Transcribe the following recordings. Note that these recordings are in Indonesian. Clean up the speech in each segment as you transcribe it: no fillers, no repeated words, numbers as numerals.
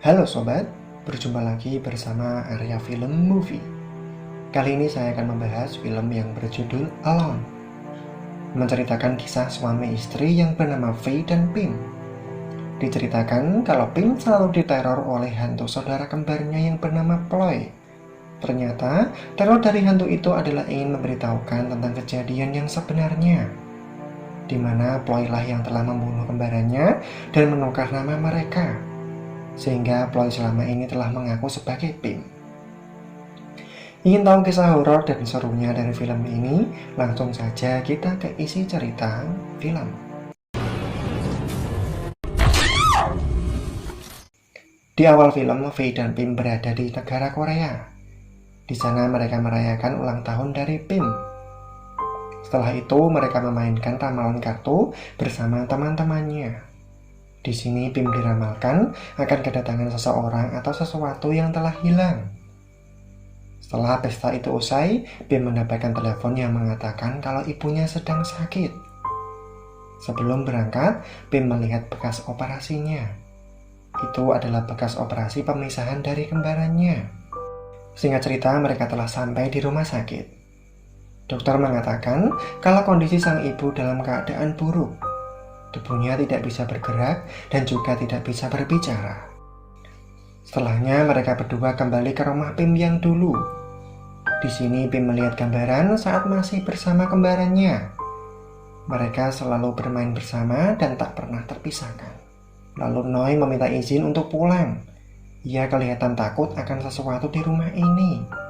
Halo sobat, berjumpa lagi bersama Arya Film Movie. Kali ini saya akan membahas film yang berjudul Alone, menceritakan kisah suami istri yang bernama V dan Pim. Diceritakan kalau Pim selalu diteror oleh hantu saudara kembarnya yang bernama Ploy. Ternyata teror dari hantu itu adalah ingin memberitahukan tentang kejadian yang sebenarnya, di mana Ploy lah yang telah membunuh kembarannya dan menukar nama mereka, sehingga Ploy selama ini telah mengaku sebagai Pim. Ingin tahu kisah horor dan serunya dari film ini? Langsung saja kita ke isi cerita film. Di awal film, V dan Pim berada di negara Korea. Di sana mereka merayakan ulang tahun dari Pim. Setelah itu mereka memainkan ramalan kartu bersama teman-temannya. Di sini Pim diramalkan akan kedatangan seseorang atau sesuatu yang telah hilang. Setelah pesta itu usai, Pim mendapatkan telepon yang mengatakan kalau ibunya sedang sakit. Sebelum berangkat, Pim melihat bekas operasinya. Itu adalah bekas operasi pemisahan dari kembarannya. Singkat cerita, mereka telah sampai di rumah sakit. Dokter mengatakan kalau kondisi sang ibu dalam keadaan buruk. Tubuhnya tidak bisa bergerak dan juga tidak bisa berbicara. Setelahnya mereka berdua kembali ke rumah Pim yang dulu. Di sini Pim melihat gambaran saat masih bersama kembarannya. Mereka selalu bermain bersama dan tak pernah terpisahkan. Lalu Noi meminta izin untuk pulang. Ia kelihatan takut akan sesuatu di rumah ini.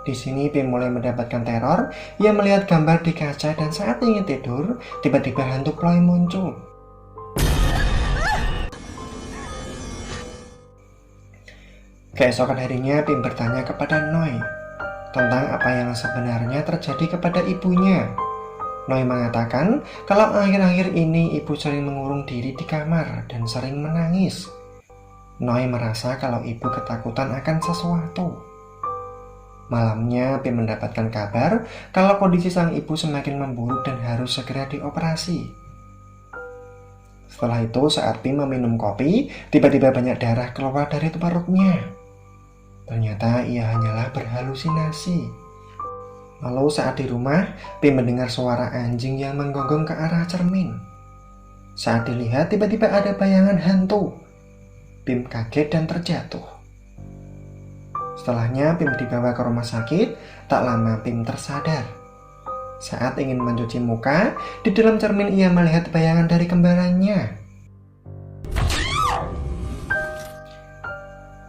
Di sini Pim mulai mendapatkan teror. Ia melihat gambar di kaca dan saat ingin tidur, tiba-tiba hantu Ploy muncul. Keesokan harinya Pim bertanya kepada Noi tentang apa yang sebenarnya terjadi kepada ibunya. Noi mengatakan kalau akhir-akhir ini ibu sering mengurung diri di kamar dan sering menangis. Noi merasa kalau ibu ketakutan akan sesuatu. Malamnya, Pim mendapatkan kabar kalau kondisi sang ibu semakin memburuk dan harus segera dioperasi. Setelah itu, saat Pim meminum kopi, tiba-tiba banyak darah keluar dari perutnya. Ternyata ia hanyalah berhalusinasi. Lalu saat di rumah, Pim mendengar suara anjing yang menggonggong ke arah cermin. Saat dilihat, tiba-tiba ada bayangan hantu. Pim kaget dan terjatuh. Setelahnya Pim dibawa ke rumah sakit. Tak lama Pim tersadar. Saat ingin mencuci muka, di dalam cermin ia melihat bayangan dari kembarannya.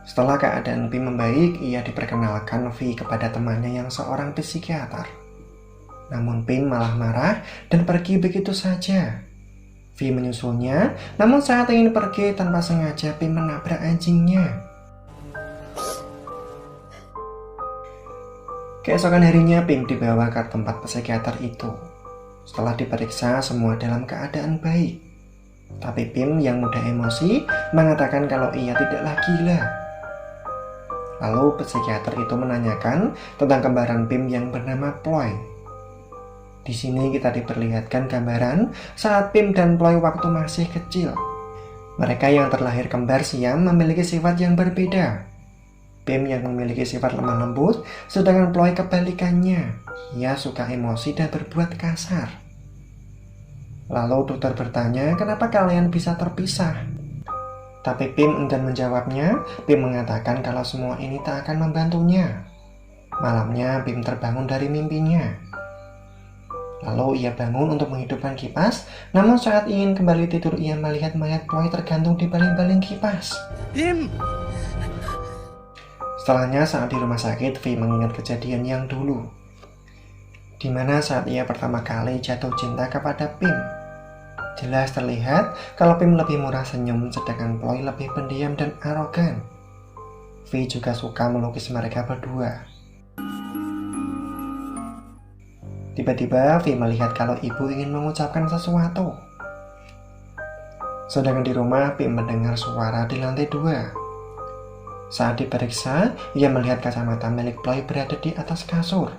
Setelah keadaan Pim membaik, ia diperkenalkan V kepada temannya yang seorang psikiater. Namun Pim malah marah dan pergi begitu saja. V menyusulnya, namun saat ingin pergi tanpa sengaja Pim menabrak anjingnya. Keesokan harinya Pim dibawa ke tempat psikiater itu. Setelah diperiksa, semua dalam keadaan baik. Tapi Pim yang mudah emosi mengatakan kalau ia tidaklah gila. Lalu psikiater itu menanyakan tentang kembaran Pim yang bernama Ploy. Di sini kita diperlihatkan gambaran saat Pim dan Ploy waktu masih kecil. Mereka yang terlahir kembar siam memiliki sifat yang berbeda. Pim yang memiliki sifat lemah lembut, sedangkan Ploy kebalikannya. Ia suka emosi dan berbuat kasar. Lalu dokter bertanya, kenapa kalian bisa terpisah? Tapi Pim enggan menjawabnya. Pim mengatakan kalau semua ini tak akan membantunya. Malamnya Pim terbangun dari mimpinya. Lalu ia bangun untuk menghidupkan kipas. Namun saat ingin kembali tidur, ia melihat mayat Ploy tergantung di baling-baling kipas. Pim! Setelahnya saat di rumah sakit, V mengingat kejadian yang dulu, di mana saat ia pertama kali jatuh cinta kepada Pim. Jelas terlihat kalau Pim lebih murah senyum, sedangkan Ploy lebih pendiam dan arogan. V juga suka melukis mereka berdua. Tiba-tiba V melihat kalau ibu ingin mengucapkan sesuatu. Sedangkan di rumah, Pim mendengar suara di lantai 2. Saat diperiksa, ia melihat kacamata milik Ploy berada di atas kasur.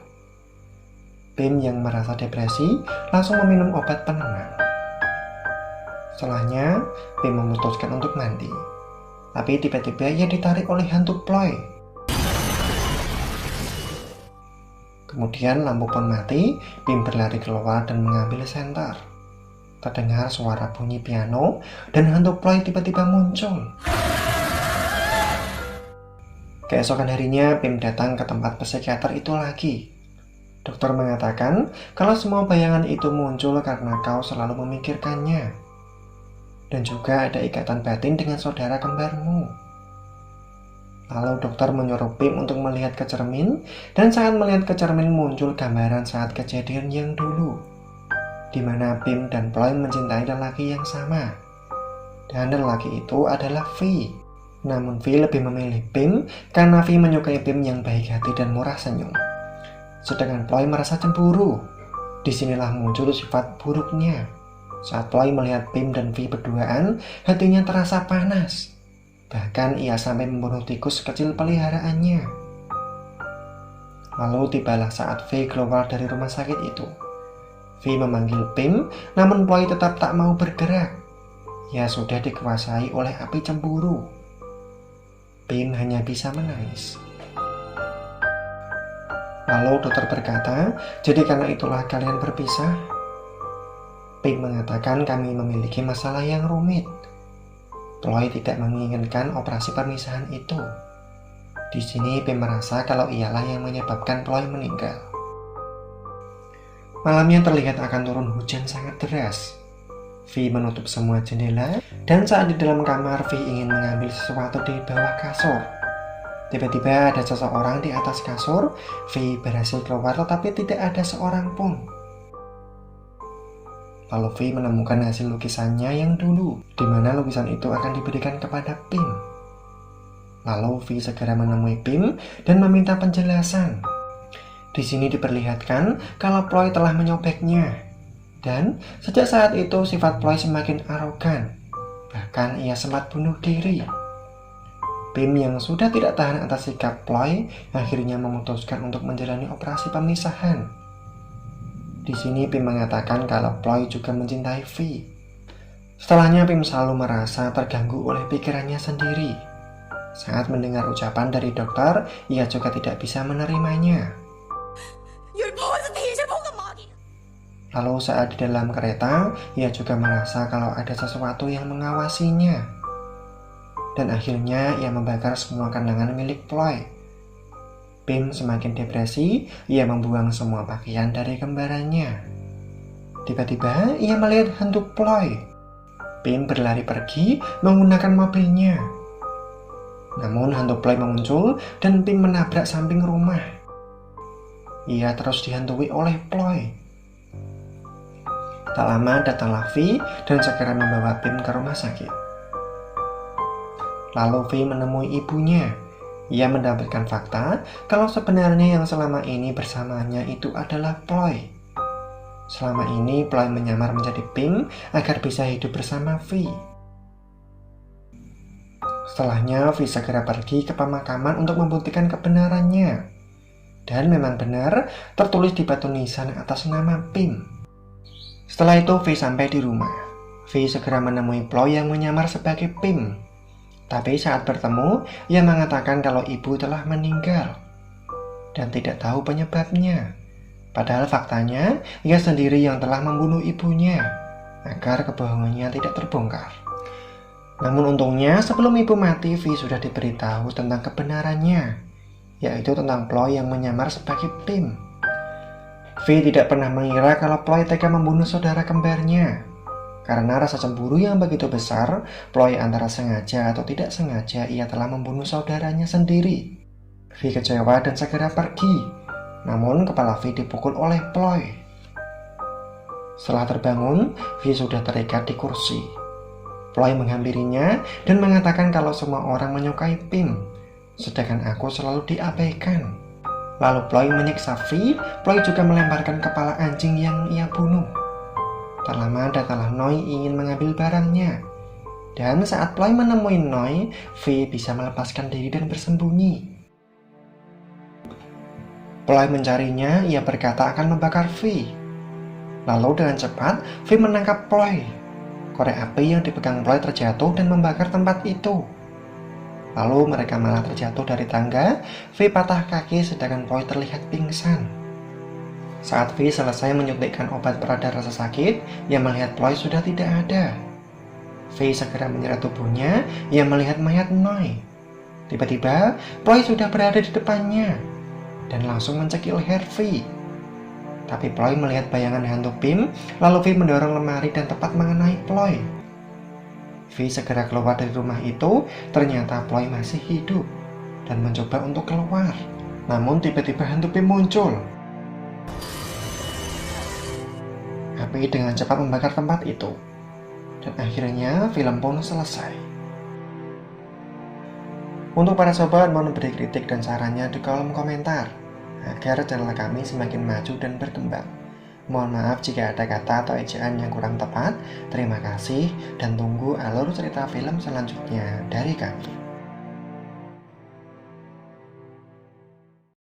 Pim yang merasa depresi langsung meminum obat penenang. Setelahnya, Pim memutuskan untuk mandi. Tapi tiba-tiba ia ditarik oleh hantu Ploy. Kemudian lampu pun mati, Pim berlari keluar dan mengambil senter. Terdengar suara bunyi piano dan hantu Ploy tiba-tiba muncul. Keesokan harinya, Pim datang ke tempat psikiater itu lagi. Dokter mengatakan kalau semua bayangan itu muncul karena kau selalu memikirkannya. Dan juga ada ikatan batin dengan saudara kembarmu. Lalu dokter menyuruh Pim untuk melihat ke cermin, dan saat melihat ke cermin muncul gambaran saat kejadian yang dulu, di mana Pim dan Ploy mencintai lelaki yang sama. Dan lelaki itu adalah V. Namun V lebih memilih Pim karena V menyukai Pim yang baik hati dan murah senyum. Sedangkan Ploy merasa cemburu. Disinilah muncul sifat buruknya. Saat Ploy melihat Pim dan V berduaan, hatinya terasa panas. Bahkan ia sampai membunuh tikus kecil peliharaannya. Lalu tibalah saat V keluar dari rumah sakit itu. V memanggil Pim, namun Ploy tetap tak mau bergerak. Ia sudah dikuasai oleh api cemburu. Pim hanya bisa menangis. Lalu dokter berkata, jadi karena itulah kalian berpisah? Pim mengatakan kami memiliki masalah yang rumit. Ploy tidak menginginkan operasi permisahan itu. Di sini Pim merasa kalau ialah yang menyebabkan Ploy meninggal. Malamnya terlihat akan turun hujan sangat deras. V menutup semua jendela, dan saat di dalam kamar V ingin mengambil sesuatu di bawah kasur. Tiba-tiba ada seseorang di atas kasur. V berhasil keluar tetapi tidak ada seorang pun. Lalu V menemukan hasil lukisannya yang dulu, di mana lukisan itu akan diberikan kepada Pim. Lalu V segera menemui Pim dan meminta penjelasan. Di sini diperlihatkan kalau Ploy telah menyobeknya. Dan sejak saat itu sifat Ploy semakin arogan. Bahkan ia sempat bunuh diri. Pim yang sudah tidak tahan atas sikap Ploy akhirnya memutuskan untuk menjalani operasi pemisahan. Di sini Pim mengatakan kalau Ploy juga mencintai V. Setelahnya Pim selalu merasa terganggu oleh pikirannya sendiri. Saat mendengar ucapan dari dokter, ia juga tidak bisa menerimanya. Lalu saat di dalam kereta, ia juga merasa kalau ada sesuatu yang mengawasinya. Dan akhirnya ia membakar semua kenangan milik Ploy. Pim semakin depresi, ia membuang semua pakaian dari kembarannya. Tiba-tiba ia melihat hantu Ploy. Pim berlari pergi menggunakan mobilnya. Namun hantu Ploy muncul dan Pim menabrak samping rumah. Ia terus dihantui oleh Ploy. Tak lama datanglah V dan segera membawa Pim ke rumah sakit. Lalu V menemui ibunya. Ia mendapatkan fakta kalau sebenarnya yang selama ini bersamanya itu adalah Ploy. Selama ini Ploy menyamar menjadi Pim agar bisa hidup bersama V. Setelahnya V segera pergi ke pemakaman untuk membuktikan kebenarannya. Dan memang benar tertulis di batu nisan atas nama Pim. Setelah itu V sampai di rumah. V segera menemui Ploy yang menyamar sebagai Pim. Tapi saat bertemu, ia mengatakan kalau ibu telah meninggal dan tidak tahu penyebabnya. Padahal faktanya, ia sendiri yang telah membunuh ibunya agar kebohongannya tidak terbongkar. Namun untungnya, sebelum ibu mati, V sudah diberitahu tentang kebenarannya, yaitu tentang Ploy yang menyamar sebagai Pim. V tidak pernah mengira kalau Ploy tega membunuh saudara kembarnya. Karena rasa cemburu yang begitu besar, Ploy antara sengaja atau tidak sengaja ia telah membunuh saudaranya sendiri. V kecewa dan segera pergi. Namun kepala V dipukul oleh Ploy. Setelah terbangun, V sudah terikat di kursi. Ploy menghampirinya dan mengatakan kalau semua orang menyukai Pim, sedangkan aku selalu diabaikan. Lalu Ploy menyiksa V. Ploy juga melemparkan kepala anjing yang ia bunuh. Tak lama datanglah Noi ingin mengambil barangnya. Dan saat Ploy menemui Noi, V bisa melepaskan diri dan bersembunyi. Ploy mencarinya, ia berkata akan membakar V. Lalu dengan cepat, V menangkap Ploy. Korek api yang dipegang Ploy terjatuh dan membakar tempat itu. Lalu mereka malah terjatuh dari tangga. V patah kaki sedangkan Ploy terlihat pingsan. Saat V selesai menyuntikkan obat pereda rasa sakit, ia melihat Ploy sudah tidak ada. V segera menyeret tubuhnya, ia melihat mayat Noi. Tiba-tiba, Ploy sudah berada di depannya dan langsung mencekik leher V. Tapi Ploy melihat bayangan hantu Pim, lalu V mendorong lemari dan tepat mengenai Ploy. V segera keluar dari rumah itu, ternyata Ploy masih hidup dan mencoba untuk keluar. Namun tiba-tiba hantu Pim muncul. Api dengan cepat membakar tempat itu. Dan akhirnya film pun selesai. Untuk para sobat, mohon beri kritik dan sarannya di kolom komentar agar channel kami semakin maju dan berkembang. Mohon maaf jika ada kata atau ejaan yang kurang tepat. Terima kasih dan tunggu alur cerita film selanjutnya dari kami.